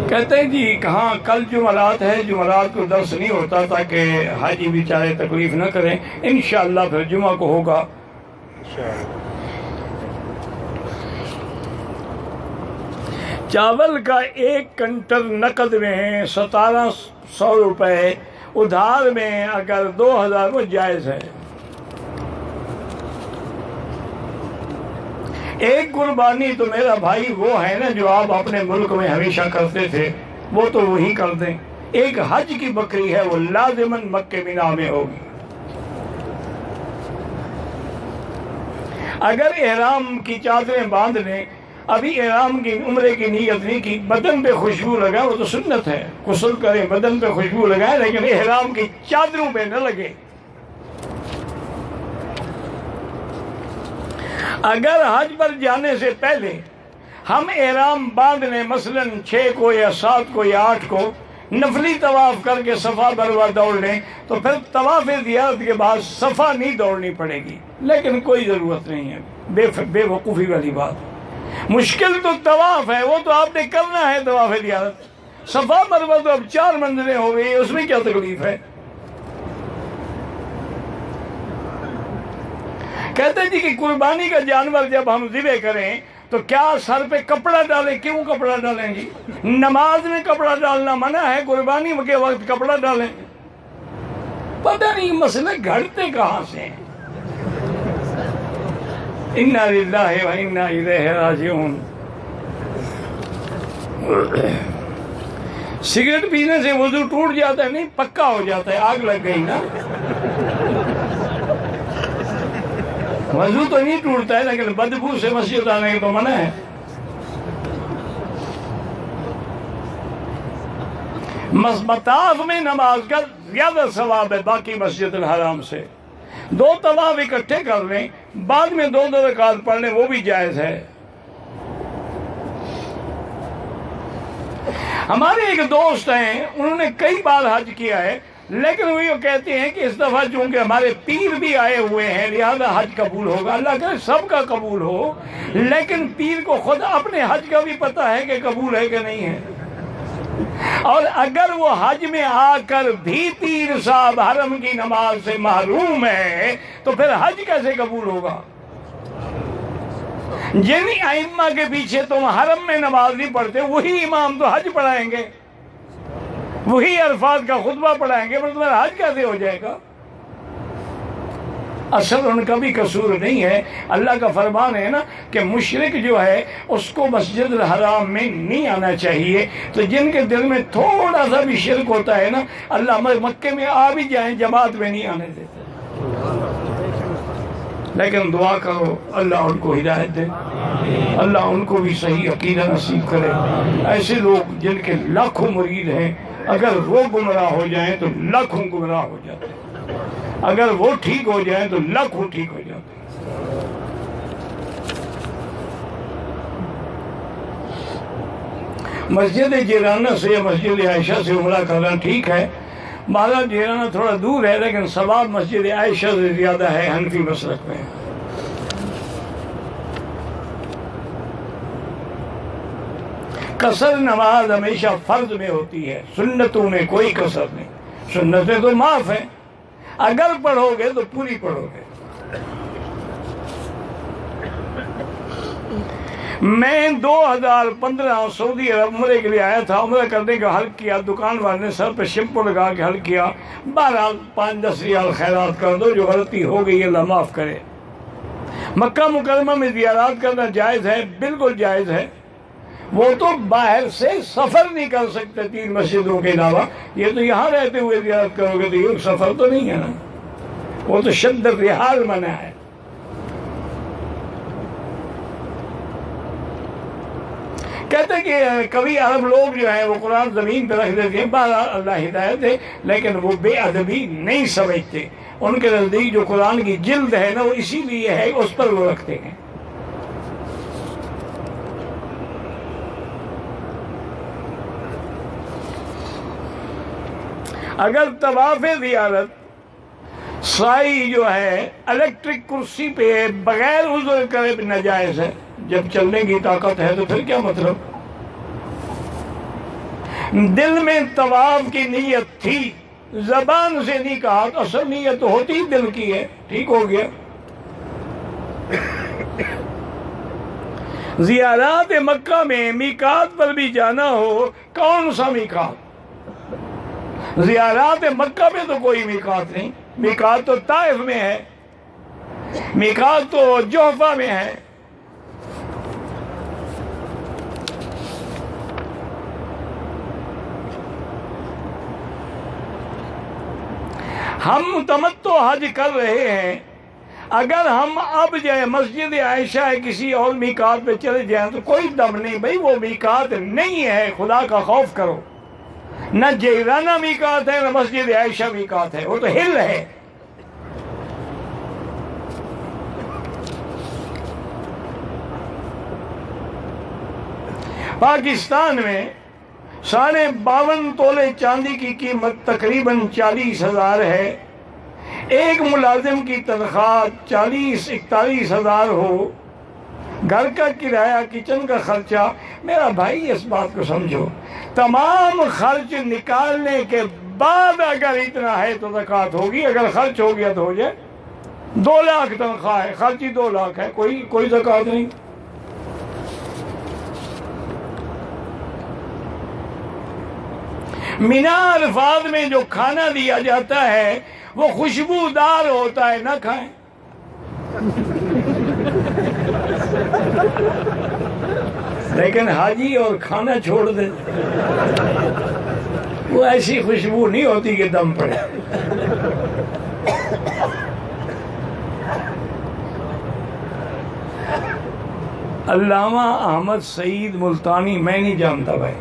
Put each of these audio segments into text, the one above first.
کہتے ہیں جی کہاں کل جمعرات ہے، جمعرات کو درس نہیں ہوتا تاکہ حاجی بیچارے تکلیف نہ کریں، انشاءاللہ پھر جمعہ کو ہوگا۔ چاول کا 1 کنٹر نقد میں 1700 روپے، ادھار میں اگر 2000 وہ جائز ہے۔ ایک قربانی تو میرا بھائی وہ ہے نا جو آپ اپنے ملک میں ہمیشہ کرتے تھے، وہ تو وہی کر دیں۔ ایک حج کی بکری ہے، وہ لازماً مکہ مینا میں ہوگی۔ اگر احرام کی چادریں باندھ لیں، ابھی احرام کی عمرے کی نیت نہیں کی، بدن پہ خوشبو لگائے، وہ تو سنت ہے، غسل کریں بدن پہ خوشبو لگائے، لیکن احرام کی چادروں پہ نہ لگے۔ اگر حج پر جانے سے پہلے ہم احرام باندھ لیں، مثلاً 6 کو یا 7 کو یا 8 کو، نفلی طواف کر کے صفا مروہ دوڑ لیں، تو پھر طواف زیارت کے بعد صفا نہیں دوڑنی پڑے گی، لیکن کوئی ضرورت نہیں ہے۔ بے وقوفی والی بات، مشکل تو طواف ہے، وہ تو آپ نے کرنا ہے طواف زیارت۔ صفا مروہ تو اب 4 منزلیں ہو گئی، اس میں کیا تکلیف ہے؟ کہتے ہیں جی کہ قربانی کا جانور جب ہم ذبح کریں تو کیا سر پہ کپڑا ڈالیں؟ کیوں کپڑا ڈالیں جی؟ نماز میں کپڑا ڈالنا منع ہے، قربانی کے وقت کپڑا ڈالیں؟ پتہ نہیں مسئلے گھڑتے کہاں سے ہیں۔ انا للہ و انا الیہ راجعون۔ سگریٹ پینے سے وضو ٹوٹ جاتا ہے؟ نہیں، پکا ہو جاتا ہے، آگ لگ گئی نا۔ وضو تو نہیں ٹوٹتا ہے، لیکن بدبو سے مسجد آنے کی تو منع ہے۔ مطاف میں نماز کا زیادہ ثواب ہے باقی مسجد الحرام سے۔ 2 طواف اکٹھے کر لیں، بعد میں 2 رکعت پڑھ لیں، وہ بھی جائز ہے۔ ہمارے ایک دوست ہیں، انہوں نے کئی بار حج کیا ہے، لیکن وہ یہ کہتے ہیں کہ اس دفعہ چونکہ ہمارے پیر بھی آئے ہوئے ہیں لہذا حج قبول ہوگا۔ اللہ کرے سب کا قبول ہو، لیکن پیر کو خود اپنے حج کا بھی پتہ ہے کہ قبول ہے کہ نہیں ہے۔ اور اگر وہ حج میں آ کر بھی پیر صاحب حرم کی نماز سے محروم ہے تو پھر حج کیسے قبول ہوگا؟ جن ائمہ کے پیچھے تم حرم میں نماز نہیں پڑھتے، وہی امام تو حج پڑھائیں گے، وہی الفاظ کا خطبہ پڑھائیں گے، پر تمہارا حج کیسے ہو جائے گا؟ اصل ان کا بھی قصور نہیں ہے۔ اللہ کا فرمان ہے نا کہ مشرک جو ہے اس کو مسجد الحرام میں نہیں آنا چاہیے۔ تو جن کے دل میں تھوڑا سا بھی شرک ہوتا ہے نا، اللہ مکے میں آ بھی جائیں، جماعت میں نہیں آنے دیتے۔ لیکن دعا کرو اللہ ان کو ہدایت دے، اللہ ان کو بھی صحیح عقیدہ نصیب کرے۔ ایسے لوگ جن کے لاکھوں مرید ہیں، اگر وہ گمراہ ہو جائیں تو لاکھوں گمراہ ہو جاتے ہیں، اگر وہ ٹھیک ہو جائیں تو لاکھوں ٹھیک ہو جاتے ہیں۔ مسجد جیرانہ سے یا مسجد عائشہ سے عمرہ کرنا ٹھیک ہے، مہاراج جیرانہ تھوڑا دور ہے، لیکن ثواب مسجد عائشہ سے زیادہ ہے حنفی مسلک میں۔ قصر نماز ہمیشہ فرض میں ہوتی ہے، سنتوں میں کوئی قصر نہیں، سنتیں تو معاف ہیں، اگر پڑھو گے تو پوری پڑھو گے۔ میں 2015 سعودی عرب عمرے کے لیے آیا تھا، عمرہ کرنے کا حل کیا، دکان والے نے سر پہ شمپو لگا کے حل کیا، بہرحال 5-10 ریال خیرات کر دو، جو غلطی ہو گئی اللہ معاف کرے۔ مکہ مکرمہ میں زیارات کرنا جائز ہے، بالکل جائز ہے۔ وہ تو باہر سے سفر نہیں کر سکتے 3 مسجدوں کے علاوہ، یہ تو یہاں رہتے ہوئے زیارت کرو گے تو یہ سفر تو نہیں ہے نا، وہ تو شد الرحال منع ہے۔ کہتے ہیں کہ کبھی عرب لوگ جو ہیں وہ قرآن زمین پہ رکھ دیتے ہیں، بہرحال اللہ ہدایت ہے، لیکن وہ بے ادبی نہیں سمجھتے، ان کے نزدیک جو قرآن کی جلد ہے نا وہ اسی لیے ہے، اس پر وہ رکھتے ہیں۔ اگر طواف زیارت سائی جو ہے الیکٹرک کرسی پہ بغیر عذر کرے بھی ناجائز ہے. جب چلنے کی طاقت ہے تو پھر کیا مطلب؟ دل میں طواف کی نیت تھی، زبان سے نہیں کہا، تو اصل نیت تو ہوتی ہی دل کی ہے، ٹھیک ہو گیا. زیارات مکہ میں میقات پر بھی جانا ہو، کون سا میقات؟ زیارات مکہ میں تو کوئی میقات نہیں، میقات تو طائف میں ہے، میقات تو جوفہ میں ہے. ہم تمتع حج کر رہے ہیں، اگر ہم اب جائے مسجد عائشہ کسی اور میقات پہ چلے جائیں تو کوئی دم نہیں. بھئی وہ میقات نہیں ہے، خدا کا خوف کرو. نہ جیرانہ میقات ہے، نہ مسجد عائشہ میقات ہے، وہ تو ہل ہے. پاکستان میں 52.5 تولے چاندی کی قیمت تقریباً 40,000 ہے. ایک ملازم کی تنخواہ 40-41 ہزار ہو، گھر کا کرایہ، کچن کا خرچہ. میرا بھائی اس بات کو سمجھو، تمام خرچ نکالنے کے بعد اگر اتنا ہے تو زکوٰۃ ہوگی. اگر خرچ ہو گیا تو ہو جائے. 2 لاکھ تنخواہ ہے، خرچ ہی 2 لاکھ ہے، کوئی زکوٰۃ نہیں. مینا عرفات میں جو کھانا دیا جاتا ہے وہ خوشبودار ہوتا ہے، نہ کھائیں. لیکن حاجی اور کھانا چھوڑ دے، وہ ایسی خوشبو نہیں ہوتی کہ دم پڑے. علامہ احمد سعید ملتانی، میں نہیں جانتا بھائی،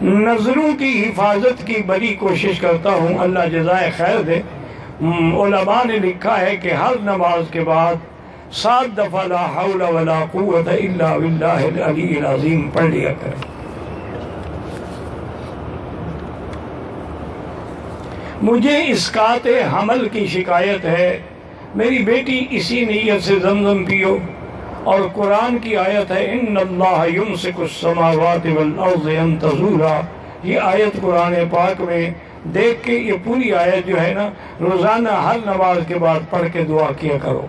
نظروں کی حفاظت کی بڑی کوشش کرتا ہوں، اللہ جزائے خیر دے. علماء نے لکھا ہے کہ ہر نماز کے بعد 7 دفعہ لا حول ولا قوت الا باللہ العلی العظیم پڑھ لیا کریں. مجھے اسقاط حمل کی شکایت ہے، میری بیٹی اسی نیت سے زمزم پیو، اور قرآن کی آیت ہے ان اللہ یمسک السماوات والارض ان تزولا. یہ آیت قرآن پاک میں دیکھ کے یہ پوری آیت جو ہے نا روزانہ ہر نماز کے بعد پڑھ کے دعا کیا کرو.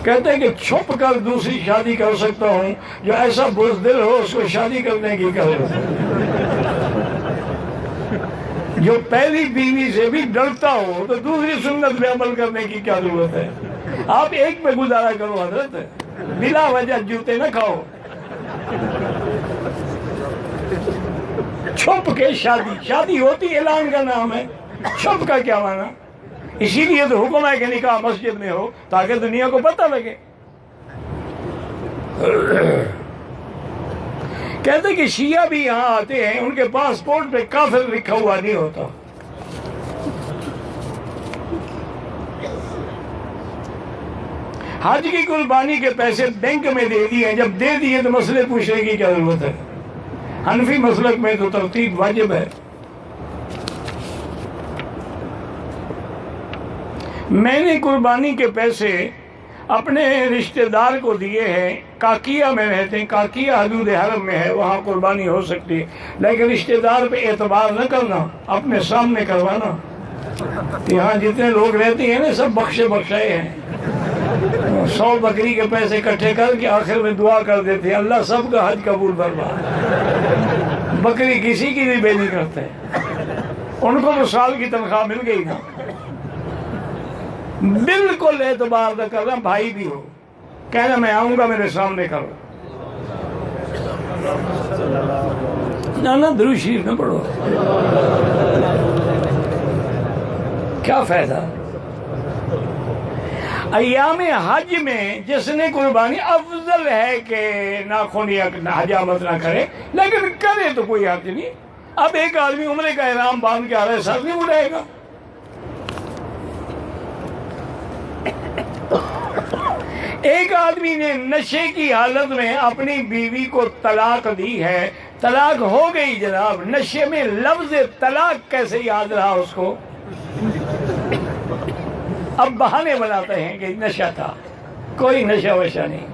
کہتے ہیں کہ چھپ کر دوسری شادی کر سکتا ہوں، جو ایسا بزدل ہو اس کو شادی کرنے کی کیا ضرورت ہے؟ جو پہلی بیوی سے بھی ڈرتا ہو تو دوسری سنت پہ عمل کرنے کی کیا ضرورت ہے؟ آپ ایک پہ گزارا کرو حضرت، بلا وجہ جوتے نہ کھاؤ. چھپ کے شادی ہوتی اعلان کا نام ہے، چھپ کا کیا مانا؟ اسی لیے تو حکم ہے کہ نکاح مسجد میں ہو تاکہ دنیا کو پتہ لگے. کہتے کہ شیعہ بھی یہاں آتے ہیں، ان کے پاسپورٹ پہ کافر لکھا ہوا نہیں ہوتا. حج کی قربانی کے پیسے بینک میں دے دیے، جب دے دیے تو مسئلے پوچھنے کی کیا ضرورت ہے؟ حنفی مسلک میں تو ترتیب واجب ہے. میں نے قربانی کے پیسے اپنے رشتہ دار کو دیے ہیں، کاکیہ میں رہتے ہیں، کاکیہ حدود حرم میں ہے، وہاں قربانی ہو سکتی ہے. لیکن رشتہ دار پہ اعتبار نہ کرنا، اپنے سامنے کروانا. یہاں جتنے لوگ رہتے ہیں نا سب بخشے بخشائے ہیں. 100 بکری کے پیسے اکٹھے کر کے آخر میں دعا کر دیتے ہیں اللہ سب کا حج قبول فرما. بکری کسی کی بھی بے نہیں کرتے، ان کو تو سال کی تنخواہ مل گئی نا. بالکل اعتبار نہ کرنا، بھائی بھی ہو، کہنا میں آؤں گا میرے سامنے کرو. نہ درود شریف نہ پڑھو، کیا فائدہ؟ ایام حج میں جس نے قربانی، افضل ہے کہ ناخن یا حجامت نہ کرے، لیکن کرے تو کوئی حرج نہیں. اب ایک آدمی عمرے کا احرام باندھ کے آ رہا ہے، سر نہیں اڑائے گا. ایک آدمی نے نشے کی حالت میں اپنی بیوی کو طلاق دی ہے، طلاق ہو گئی جناب، نشے میں لفظ طلاق کیسے یاد رہا اس کو؟ اب بہانے بناتے ہیں کہ نشہ تھا، کوئی نشہ وشہ نہیں۔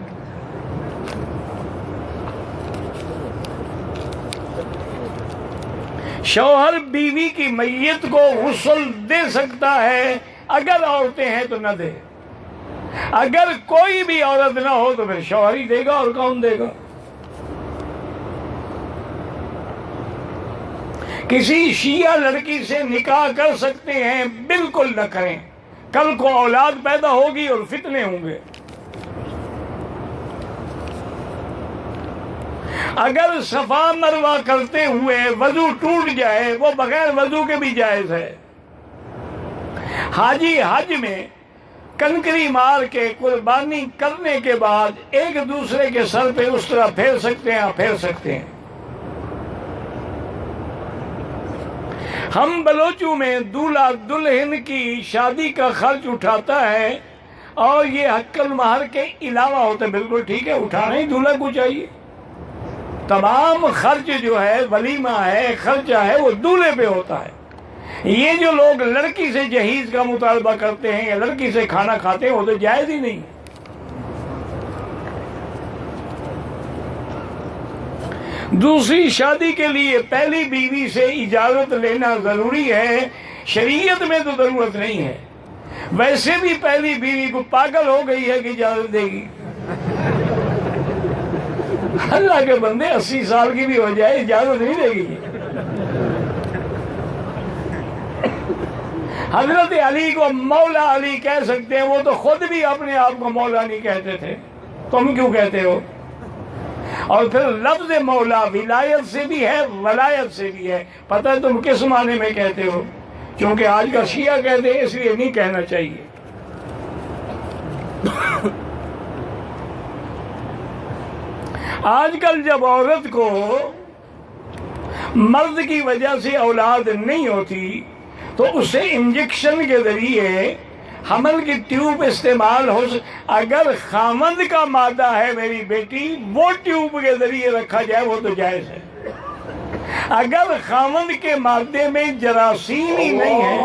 شوہر بیوی کی میت کو غسل دے سکتا ہے اگر عورتیں ہیں تو نہ دے، اگر کوئی بھی عورت نہ ہو تو پھر شوہر ہی دے گا، اور کون دے گا؟ کسی شیعہ لڑکی سے نکاح کر سکتے ہیں، بالکل نہ کریں، کل کو اولاد پیدا ہوگی اور فتنے ہوں گے۔ اگر صفا مروہ کرتے ہوئے وضو ٹوٹ جائے، وہ بغیر وضو کے بھی جائز ہے۔ حاجی حج میں کنکری مار کے قربانی کرنے کے بعد ایک دوسرے کے سر پہ اس طرح پھیر سکتے ہیں، پھیر سکتے ہیں۔ ہم بلوچوں میں دولہا دلہن کی شادی کا خرچ اٹھاتا ہے اور یہ حق المہر کے علاوہ ہوتا ہے، بالکل ٹھیک ہے، اٹھانا ہی دولہا کو چاہیے۔ تمام خرچ جو ہے، ولیمہ ہے، خرچہ ہے، وہ دولہے پہ ہوتا ہے۔ یہ جو لوگ لڑکی سے جہیز کا مطالبہ کرتے ہیں یا لڑکی سے کھانا کھاتے ہیں، وہ تو جائز ہی نہیں۔ دوسری شادی کے لیے پہلی بیوی سے اجازت لینا ضروری ہے، شریعت میں تو ضرورت نہیں ہے۔ ویسے بھی پہلی بیوی کو پاگل ہو گئی ہے کہ اجازت دے گی؟ اللہ کے بندے 80 سال کی بھی ہو جائے اجازت نہیں دے گی۔ حضرت علی کو مولا علی کہہ سکتے ہیں، وہ تو خود بھی اپنے آپ کو مولا نہیں کہتے تھے، تم کیوں کہتے ہو؟ اور پھر لفظ مولا ولایت سے بھی ہے، ولایت سے بھی ہے، پتہ ہے تم کس معنی میں کہتے ہو؟ کیونکہ آج کا شیعہ کہتے ہیں، اس لیے نہیں کہنا چاہیے۔ آج کل جب عورت کو مرد کی وجہ سے اولاد نہیں ہوتی تو اسے انجیکشن کے ذریعے حمل کی ٹیوب استعمال ہو، اگر خامند کا مادہ ہے میری بیٹی، وہ ٹیوب کے ذریعے رکھا جائے وہ تو جائز ہے۔ اگر خامند کے مادے میں جراثیم ہی نہیں ہے